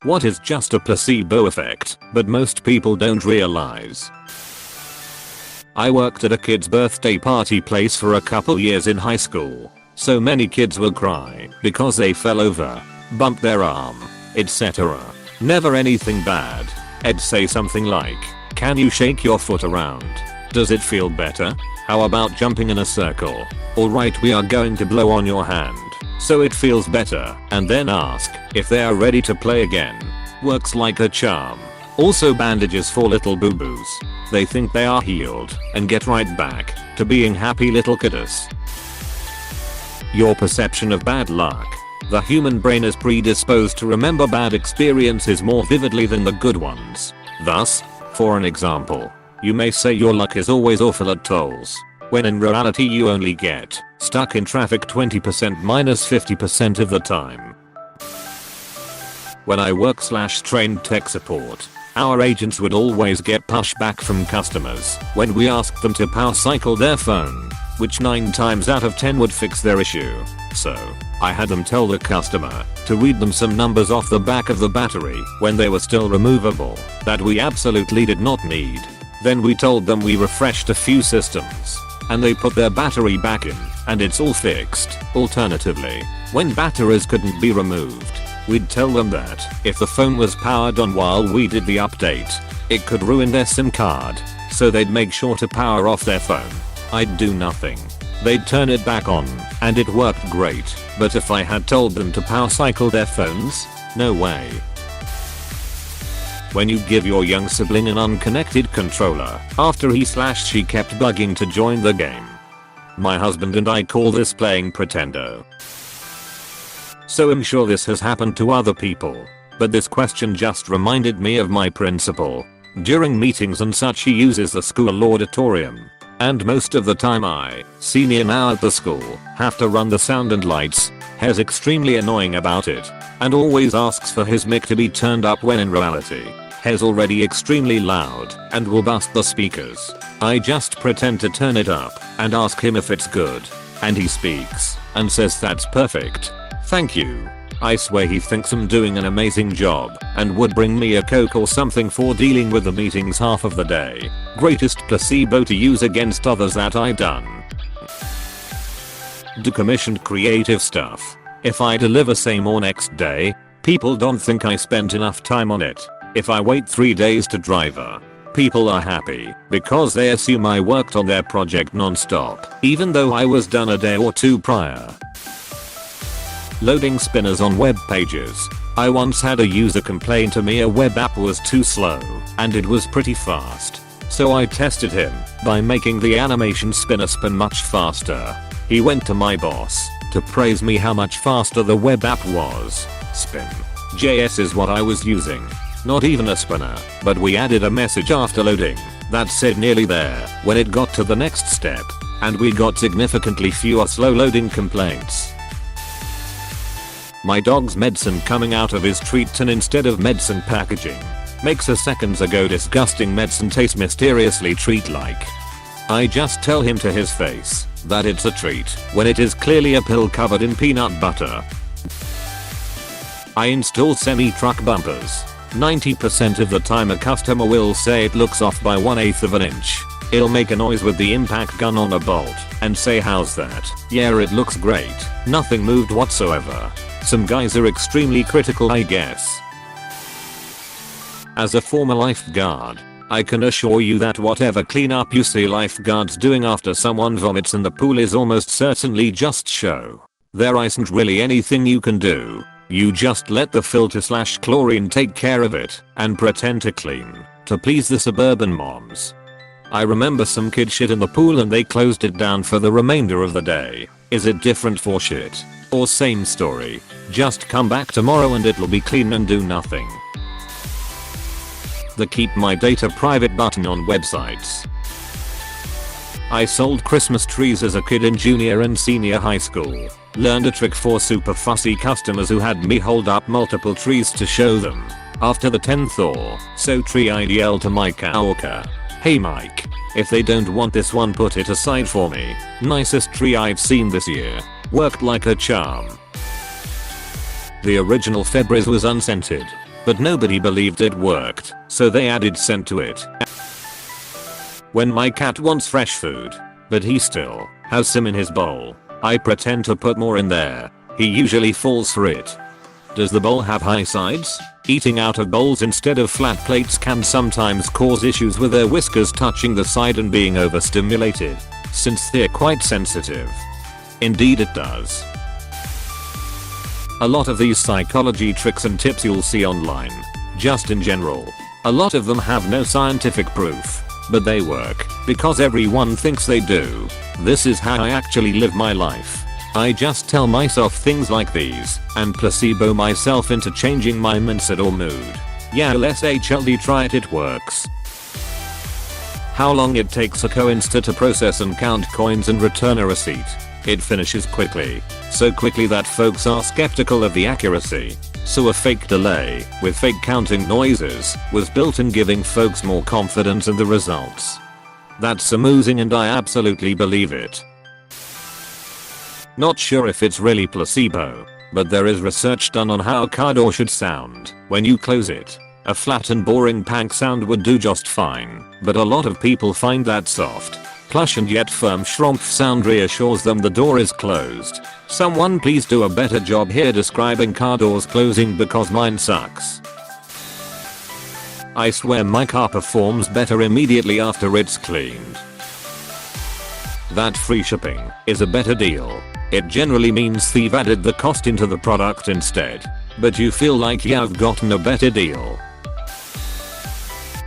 What is just a placebo effect, but most people don't realize. I worked at a kid's birthday party place for a couple years in high school. So many kids will cry because they fell over, bumped their arm, etc. Never anything bad. I'd say something like, "Can you shake your foot around? Does it feel better? How about jumping in a circle? Alright, we are going to blow on your hand so it feels better, and then ask if they are ready to play again." Works like a charm. Also bandages for little boo-boos. They think they are healed and get right back to being happy little kiddos. Your perception of bad luck. The human brain is predisposed to remember bad experiences more vividly than the good ones. Thus, for an example, you may say your luck is always awful at tolls, when in reality you only get stuck in traffic 20% minus 50% of the time. When I work/trained tech support, our agents would always get pushback from customers when we asked them to power cycle their phone, which 9 times out of 10 would fix their issue. So, I had them tell the customer to read them some numbers off the back of the battery when they were still removable that we absolutely did not need. Then we told them we refreshed a few systems, and they put their battery back in, and it's all fixed. Alternatively, when batteries couldn't be removed, we'd tell them that if the phone was powered on while we did the update, it could ruin their SIM card, so they'd make sure to power off their phone. I'd do nothing. They'd turn it back on, and it worked great. But if I had told them to power cycle their phones, no way. When you give your young sibling an unconnected controller after he/she kept bugging to join the game. My husband and I call this playing pretendo. So I'm sure this has happened to other people, but this question just reminded me of my principal. During meetings and such he uses the school auditorium, and most of the time I, senior now at the school, have to run the sound and lights. He's extremely annoying about it, and always asks for his mic to be turned up when in reality, he's already extremely loud and will bust the speakers. I just pretend to turn it up and ask him if it's good, and he speaks and says that's perfect. Thank you. I swear he thinks I'm doing an amazing job and would bring me a Coke or something for dealing with the meetings half of the day. Greatest placebo to use against others that I've done. Decommissioned creative stuff. If I deliver same or next day, people don't think I spent enough time on it. If I wait 3 days to deliver, people are happy because they assume I worked on their project non-stop, even though I was done a day or 2 prior. Loading spinners on web pages. I once had a user complain to me a web app was too slow, and it was pretty fast. So I tested him by making the animation spinner spin much faster. He went to my boss to praise me how much faster the web app was. Spin.js is what I was using. Not even a spinner, but we added a message after loading that said nearly there when it got to the next step, and we got significantly fewer slow loading complaints. My dog's medicine coming out of his treat tin instead of medicine packaging makes a seconds ago disgusting medicine taste mysteriously treat-like. I just tell him to his face that it's a treat when it is clearly a pill covered in peanut butter. I install semi-truck bumpers. 90% of the time a customer will say it looks off by 1/8 of an inch. It'll make a noise with the impact gun on a bolt and say how's that? Yeah, it looks great. Nothing moved whatsoever. Some guys are extremely critical, I guess. As a former lifeguard, I can assure you that whatever cleanup you see lifeguards doing after someone vomits in the pool is almost certainly just show. There isn't really anything you can do. You just let the filter/chlorine take care of it and pretend to clean to please the suburban moms. I remember some kid shit in the pool and they closed it down for the remainder of the day. Is it different for shit? Or same story? Just come back tomorrow and it'll be clean and do nothing. The keep my data private button on websites. I sold Christmas trees as a kid in junior and senior high school. Learned a trick for super fussy customers who had me hold up multiple trees to show them. After the 10th or so tree I'd yell to my coworker, "Hey Mike, if they don't want this one put it aside for me." Nicest tree I've seen this year. Worked like a charm. The original Febreze was unscented. but nobody believed it worked, so they added scent to it. When my cat wants fresh food, but he still has some in his bowl, I pretend to put more in there. He usually falls for it. Does the bowl have high sides? Eating out of bowls instead of flat plates can sometimes cause issues with their whiskers touching the side and being overstimulated, since they're quite sensitive. Indeed it does. A lot of these psychology tricks and tips you'll see online, just in general, a lot of them have no scientific proof, but they work because everyone thinks they do. This is how I actually live my life. I just tell myself things like these and placebo myself into changing my mindset or mood. Yeah, let's HLD try it works. How long it takes a coinsta to process and count coins and return a receipt. It finishes quickly. So quickly that folks are skeptical of the accuracy. So a fake delay with fake counting noises was built in, giving folks more confidence in the results. That's amusing and I absolutely believe it. Not sure if it's really placebo, but there is research done on how a car door should sound when you close it. A flat and boring pank sound would do just fine, but a lot of people find that soft, plush and yet firm schrumpf sound reassures them the door is closed. Someone please do a better job here describing car doors closing because mine sucks. I swear my car performs better immediately after it's cleaned. That free shipping is a better deal. It generally means they've added the cost into the product instead, but you feel like you've gotten a better deal.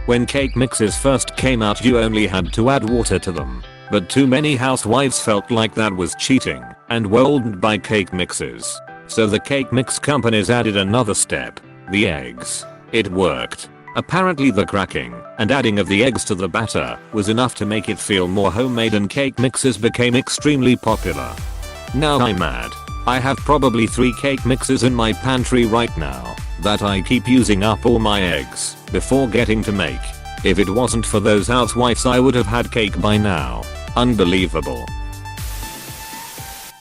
When cake mixes first came out you only had to add water to them, but too many housewives felt like that was cheating and were oldened by cake mixes. So the cake mix companies added another step, the eggs. It worked. Apparently the cracking and adding of the eggs to the batter was enough to make it feel more homemade and cake mixes became extremely popular. Now I'm mad. I have probably 3 cake mixes in my pantry right now that I keep using up all my eggs before getting to make. If it wasn't for those housewives I would have had cake by now. Unbelievable.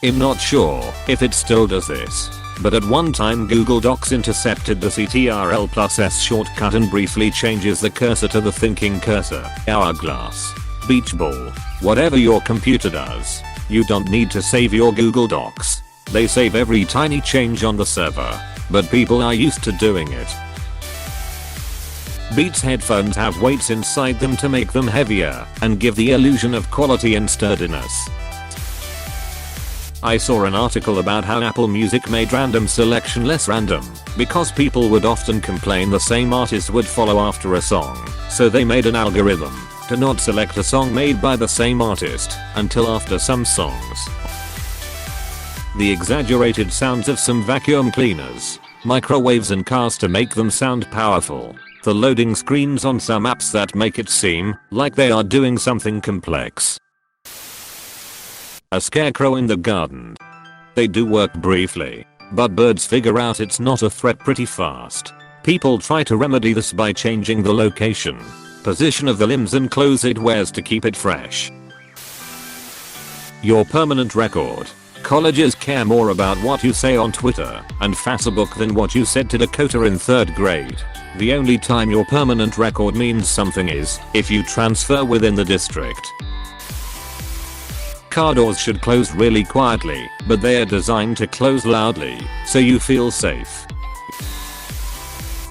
I'm not sure if it still does this, but at one time Google Docs intercepted the Ctrl+S shortcut and briefly changes the cursor to the thinking cursor, hourglass, beach ball, whatever your computer does. You don't need to save your Google Docs. They save every tiny change on the server, but people are used to doing it. Beats headphones have weights inside them to make them heavier and give the illusion of quality and sturdiness. I saw an article about how Apple Music made random selection less random because people would often complain the same artist would follow after a song, so they made an algorithm to not select a song made by the same artist until after some songs. The exaggerated sounds of some vacuum cleaners, microwaves and cars to make them sound powerful. The loading screens on some apps that make it seem like they are doing something complex. A scarecrow in the garden. They do work briefly, but birds figure out it's not a threat pretty fast. People try to remedy this by changing the location, position of the limbs and clothes it wears to keep it fresh. Your permanent record. Colleges care more about what you say on Twitter and Facebook than what you said to Dakota in 3rd grade. The only time your permanent record means something is if you transfer within the district. Car doors should close really quietly, but they are designed to close loudly, so you feel safe.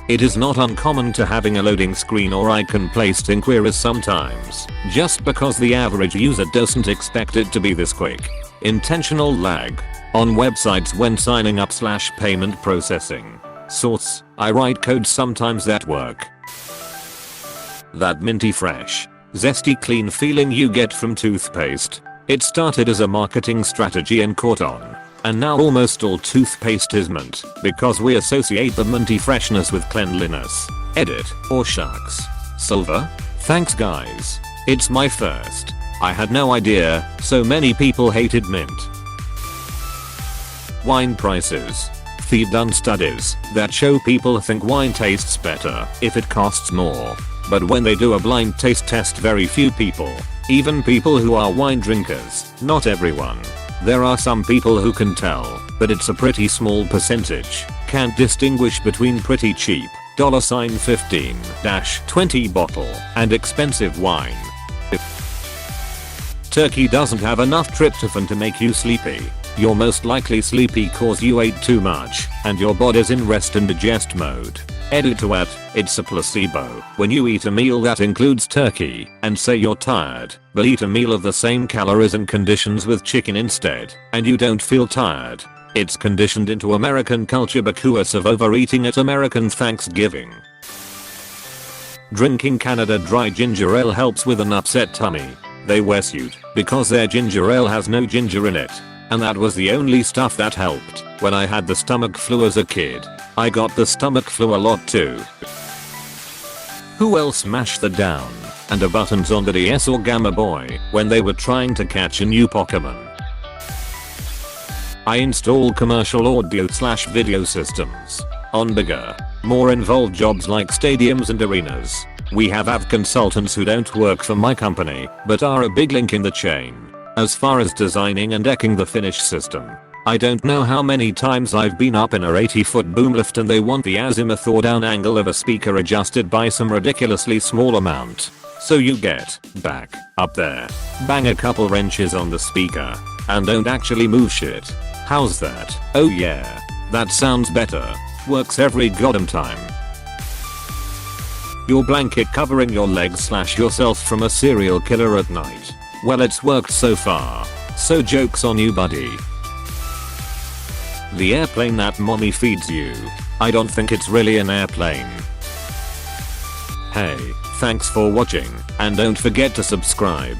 It is not uncommon to having a loading screen or icon placed in queries sometimes, just because the average user doesn't expect it to be this quick. Intentional lag on websites when signing up / payment processing. Source: I write code sometimes that work. That minty fresh, zesty clean feeling you get from toothpaste. It started as a marketing strategy and caught on. And now almost all toothpaste is mint because we associate the minty freshness with cleanliness. Edit, or shucks. Silver? Thanks guys. It's my first. I had no idea so many people hated mint. Wine prices. They've done studies that show people think wine tastes better if it costs more. But when they do a blind taste test, very few people, even people who are wine drinkers, not everyone. There are some people who can tell, but it's a pretty small percentage, can't distinguish between pretty cheap $15-20 bottle and expensive wine. Turkey doesn't have enough tryptophan to make you sleepy. You're most likely sleepy cause you ate too much and your body's in rest and digest mode. Edit to at, it's a placebo. When you eat a meal that includes turkey and say you're tired, but eat a meal of the same calories and conditions with chicken instead, and you don't feel tired. It's conditioned into American culture because of overeating at American Thanksgiving. Drinking Canada Dry ginger ale helps with an upset tummy. They wear suit because their ginger ale has no ginger in it. And that was the only stuff that helped when I had the stomach flu as a kid. I got the stomach flu a lot too. Who else smashed the down and the buttons on the DS or Gamma Boy when they were trying to catch a new Pokemon? I install commercial audio/video systems on bigger, more involved jobs like stadiums and arenas. We have consultants who don't work for my company but are a big link in the chain. As far as designing and decking the finish system, I don't know how many times I've been up in a 80-foot boom lift and they want the azimuth or down angle of a speaker adjusted by some ridiculously small amount. So you get back up there, bang a couple wrenches on the speaker, and don't actually move shit. How's that? Oh yeah, that sounds better. Works every goddamn time. Your blanket covering your legs/yourself from a serial killer at night. Well, it's worked so far. So joke's on you, buddy. The airplane that mommy feeds you. I don't think it's really an airplane. Hey, thanks for watching, and don't forget to subscribe.